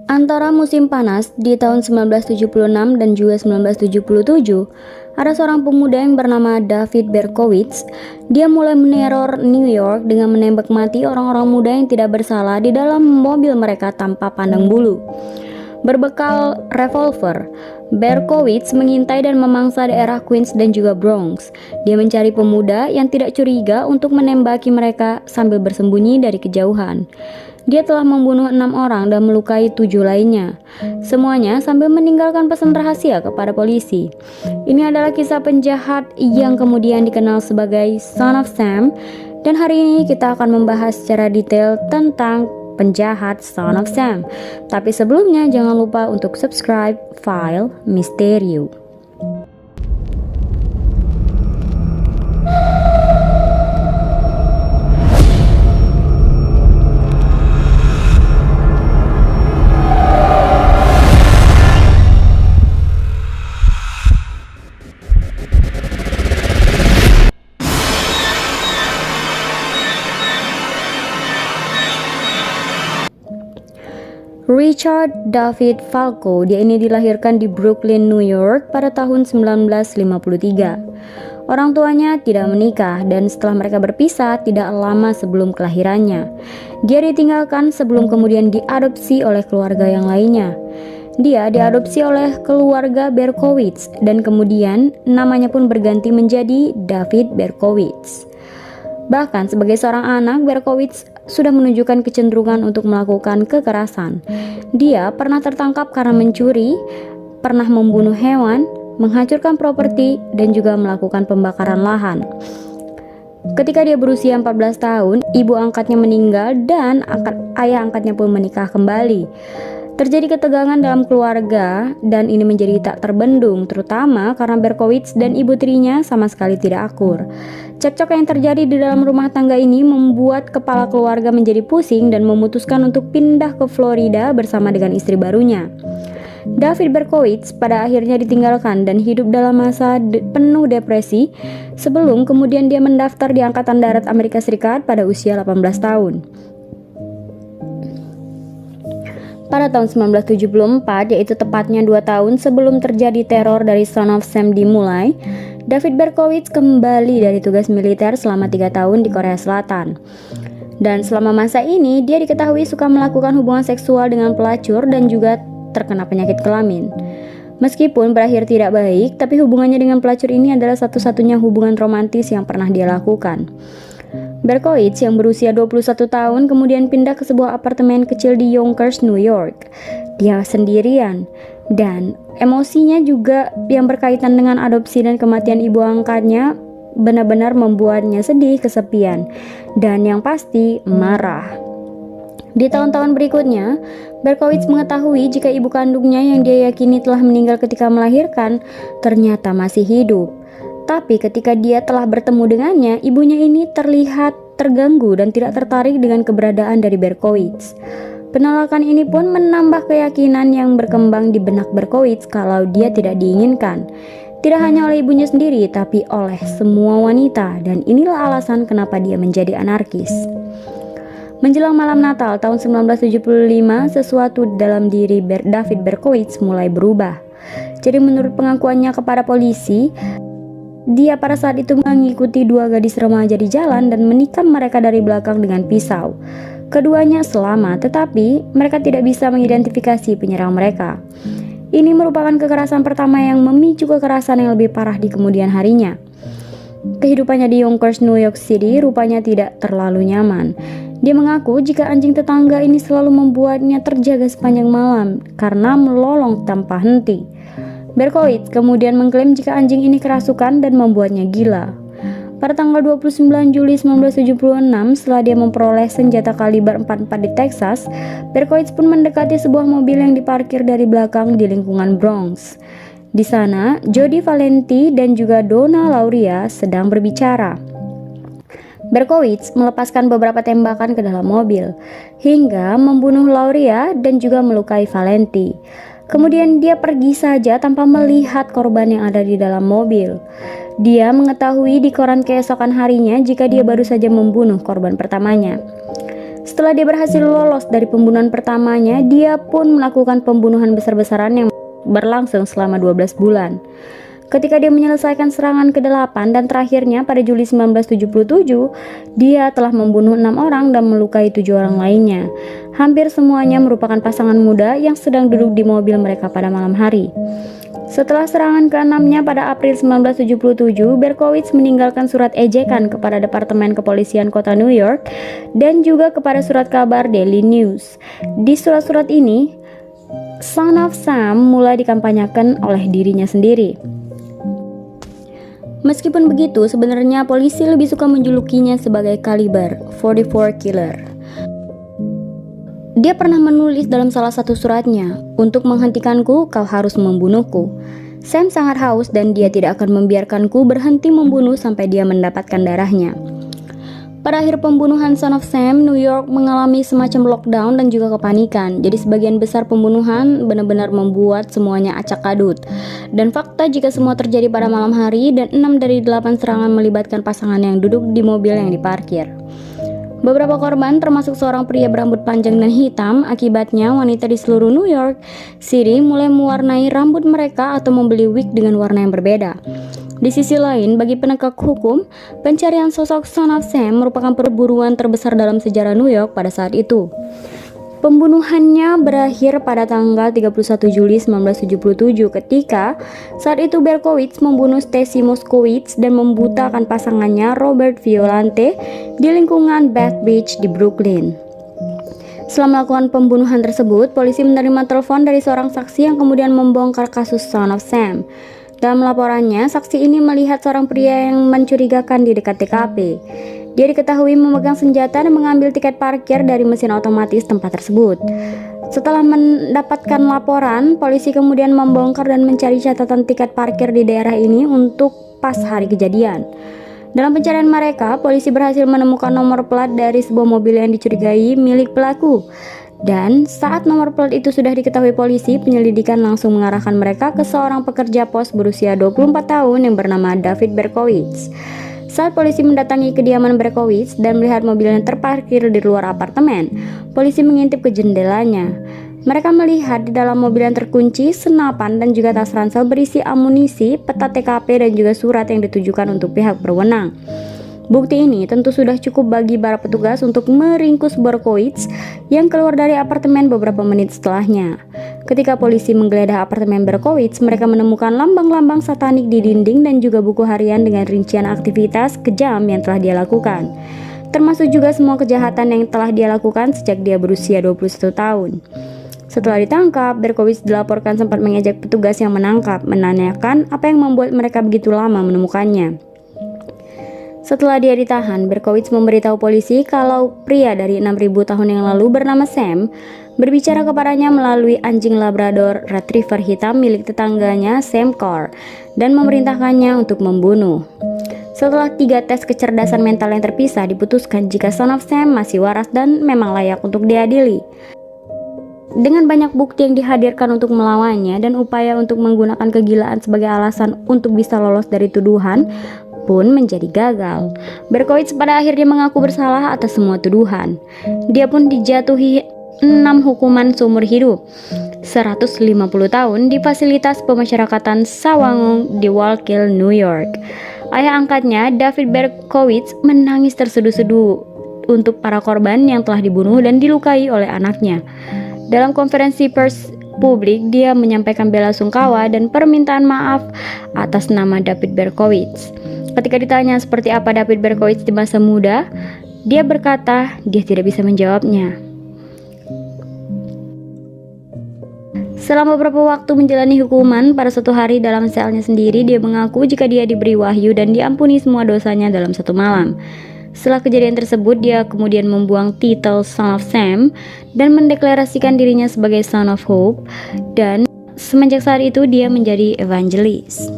Antara musim panas di tahun 1976 dan juga 1977, ada seorang pemuda yang bernama David Berkowitz. Dia mulai meneror New York dengan menembak mati orang-orang muda yang tidak bersalah di dalam mobil mereka tanpa pandang bulu. Berbekal revolver, Berkowitz mengintai dan memangsa daerah Queens dan juga Bronx. Dia mencari pemuda yang tidak curiga untuk menembaki mereka sambil bersembunyi dari kejauhan. Dia telah membunuh 6 orang dan melukai 7 lainnya. Semuanya sambil meninggalkan pesan rahasia kepada polisi. Ini adalah kisah penjahat yang kemudian dikenal sebagai Son of Sam. Dan hari ini kita akan membahas secara detail tentang penjahat Son of Sam. Tapi sebelumnya jangan lupa untuk subscribe File Mistérieux. Richard David Falco, dia ini dilahirkan di Brooklyn, New York pada tahun 1953. Orang tuanya tidak menikah dan setelah mereka berpisah tidak lama sebelum kelahirannya. Dia ditinggalkan sebelum kemudian diadopsi oleh keluarga yang lainnya. Dia diadopsi oleh keluarga Berkowitz dan kemudian namanya pun berganti menjadi David Berkowitz. Bahkan sebagai seorang anak, Berkowitz sudah menunjukkan kecenderungan untuk melakukan kekerasan. Dia pernah tertangkap karena mencuri, pernah membunuh hewan, menghancurkan properti, dan juga melakukan pembakaran lahan. Ketika dia berusia 14 tahun, ibu angkatnya meninggal dan ayah angkatnya pun menikah kembali. Terjadi ketegangan dalam keluarga dan ini menjadi tak terbendung, terutama karena Berkowitz dan ibu tirinya sama sekali tidak akur. Cekcok yang terjadi di dalam rumah tangga ini membuat kepala keluarga menjadi pusing dan memutuskan untuk pindah ke Florida bersama dengan istri barunya. David Berkowitz pada akhirnya ditinggalkan dan hidup dalam masa penuh depresi sebelum kemudian dia mendaftar di Angkatan Darat Amerika Serikat pada usia 18 tahun. Pada tahun 1974, yaitu tepatnya 2 tahun sebelum terjadi teror dari Son of Sam dimulai, David Berkowitz kembali dari tugas militer selama 3 tahun di Korea Selatan. Dan selama masa ini, dia diketahui suka melakukan hubungan seksual dengan pelacur dan juga terkena penyakit kelamin. Meskipun berakhir tidak baik, tapi hubungannya dengan pelacur ini adalah satu-satunya hubungan romantis yang pernah dia lakukan. Berkowitz yang berusia 21 tahun kemudian pindah ke sebuah apartemen kecil di Yonkers, New York. Dia sendirian dan emosinya juga yang berkaitan dengan adopsi dan kematian ibu angkatnya benar-benar membuatnya sedih, kesepian, dan yang pasti marah. Di tahun-tahun berikutnya, Berkowitz mengetahui jika ibu kandungnya yang dia yakini telah meninggal ketika melahirkan ternyata masih hidup. Tapi ketika dia telah bertemu dengannya, ibunya ini terlihat terganggu dan tidak tertarik dengan keberadaan dari Berkowitz. Penolakan ini pun menambah keyakinan yang berkembang di benak Berkowitz kalau dia tidak diinginkan. Tidak hanya oleh ibunya sendiri, tapi oleh semua wanita, dan inilah alasan kenapa dia menjadi anarkis. Menjelang malam Natal tahun 1975, sesuatu dalam diri David Berkowitz mulai berubah. Jadi menurut pengakuannya kepada polisi, dia pada saat itu mengikuti 2 gadis remaja di jalan dan menikam mereka dari belakang dengan pisau. Keduanya selamat, tetapi mereka tidak bisa mengidentifikasi penyerang mereka. Ini merupakan kekerasan pertama yang memicu kekerasan yang lebih parah di kemudian harinya. Kehidupannya di Yonkers, New York City rupanya tidak terlalu nyaman. Dia mengaku jika anjing tetangga ini selalu membuatnya terjaga sepanjang malam karena melolong tanpa henti. Berkowitz kemudian mengklaim jika anjing ini kerasukan dan membuatnya gila. Pada tanggal 29 Juli 1976, setelah dia memperoleh senjata kaliber 44 di Texas, Berkowitz pun mendekati sebuah mobil yang diparkir dari belakang di lingkungan Bronx. Di sana, Jody Valenti dan juga Donna Lauria sedang berbicara. Berkowitz melepaskan beberapa tembakan ke dalam mobil, hingga membunuh Lauria dan juga melukai Valenti. Kemudian dia pergi saja tanpa melihat korban yang ada di dalam mobil. Dia mengetahui di koran keesokan harinya jika dia baru saja membunuh korban pertamanya. Setelah dia berhasil lolos dari pembunuhan pertamanya, dia pun melakukan pembunuhan besar-besaran yang berlangsung selama 12 bulan. Ketika dia menyelesaikan serangan ke-8 dan terakhirnya pada Juli 1977, dia telah membunuh 6 orang dan melukai 7 orang lainnya. Hampir semuanya merupakan pasangan muda yang sedang duduk di mobil mereka pada malam hari. Setelah serangan ke-6-nya pada April 1977, Berkowitz meninggalkan surat ejekan kepada Departemen Kepolisian Kota New York dan juga kepada surat kabar Daily News. Di surat-surat ini, Son of Sam mulai dikampanyekan oleh dirinya sendiri. Meskipun begitu, sebenarnya polisi lebih suka menjulukinya sebagai Caliber 44 Killer. Dia pernah menulis dalam salah satu suratnya, "Untuk menghentikanku, kau harus membunuhku." Sam sangat haus dan dia tidak akan membiarkanku berhenti membunuh sampai dia mendapatkan darahnya. Pada akhir pembunuhan Son of Sam, New York mengalami semacam lockdown dan juga kepanikan. Jadi sebagian besar pembunuhan benar-benar membuat semuanya acak adut. Dan fakta jika semua terjadi pada malam hari dan 6 dari 8 serangan melibatkan pasangan yang duduk di mobil yang diparkir. Beberapa korban termasuk seorang pria berambut panjang dan hitam. Akibatnya wanita di seluruh New York City mulai mewarnai rambut mereka atau membeli wig dengan warna yang berbeda. Di sisi lain, bagi penegak hukum, pencarian sosok Son of Sam merupakan perburuan terbesar dalam sejarah New York pada saat itu. Pembunuhannya berakhir pada tanggal 31 Juli 1977 ketika saat itu Berkowitz membunuh Stacy Moskowitz dan membutakan pasangannya Robert Violante di lingkungan Bath Beach di Brooklyn. Setelah melakukan pembunuhan tersebut, polisi menerima telepon dari seorang saksi yang kemudian membongkar kasus Son of Sam. Dalam laporannya, saksi ini melihat seorang pria yang mencurigakan di dekat TKP. Dia diketahui memegang senjata dan mengambil tiket parkir dari mesin otomatis tempat tersebut. Setelah mendapatkan laporan, polisi kemudian membongkar dan mencari catatan tiket parkir di daerah ini untuk pas hari kejadian. Dalam pencarian mereka, polisi berhasil menemukan nomor plat dari sebuah mobil yang dicurigai milik pelaku. Dan saat nomor plat itu sudah diketahui polisi, penyelidikan langsung mengarahkan mereka ke seorang pekerja pos berusia 24 tahun yang bernama David Berkowitz. Saat polisi mendatangi kediaman Berkowitz dan melihat mobilnya terparkir di luar apartemen, polisi mengintip ke jendelanya. Mereka melihat di dalam mobil yang terkunci senapan dan juga tas ransel berisi amunisi, peta TKP dan juga surat yang ditujukan untuk pihak berwenang. Bukti ini tentu sudah cukup bagi para petugas untuk meringkus Berkowitz yang keluar dari apartemen beberapa menit setelahnya. Ketika polisi menggeledah apartemen Berkowitz, mereka menemukan lambang-lambang satanik di dinding dan juga buku harian dengan rincian aktivitas kejam yang telah dia lakukan. Termasuk juga semua kejahatan yang telah dia lakukan sejak dia berusia 21 tahun. Setelah ditangkap, Berkowitz dilaporkan sempat mengejek petugas yang menangkap, menanyakan apa yang membuat mereka begitu lama menemukannya. Setelah dia ditahan, Berkowitz memberitahu polisi kalau pria dari 6.000 tahun yang lalu bernama Sam berbicara kepadanya melalui anjing Labrador Retriever hitam milik tetangganya Sam Carr dan memerintahkannya untuk membunuh. Setelah 3 tes kecerdasan mental yang terpisah, diputuskan jika Son of Sam masih waras dan memang layak untuk diadili. Dengan banyak bukti yang dihadirkan untuk melawannya dan upaya untuk menggunakan kegilaan sebagai alasan untuk bisa lolos dari tuduhan pun menjadi gagal. Berkowitz pada akhirnya mengaku bersalah atas semua tuduhan. Dia pun dijatuhi 6 hukuman seumur hidup, 150 tahun di fasilitas pemasyarakatan Sawangong di Wallkill, New York. Ayah angkatnya, David Berkowitz, menangis terseduh-seduh untuk para korban yang telah dibunuh dan dilukai oleh anaknya. Dalam konferensi pers publik, dia menyampaikan bela sungkawa dan permintaan maaf atas nama David Berkowitz. Ketika ditanya seperti apa David Berkowitz di masa muda, dia berkata dia tidak bisa menjawabnya. Selama beberapa waktu menjalani hukuman, pada suatu hari dalam selnya sendiri, dia mengaku jika dia diberi wahyu dan diampuni semua dosanya dalam satu malam. Setelah kejadian tersebut, dia kemudian membuang titel Son of Sam dan mendeklarasikan dirinya sebagai Son of Hope, dan semenjak saat itu dia menjadi evangelis.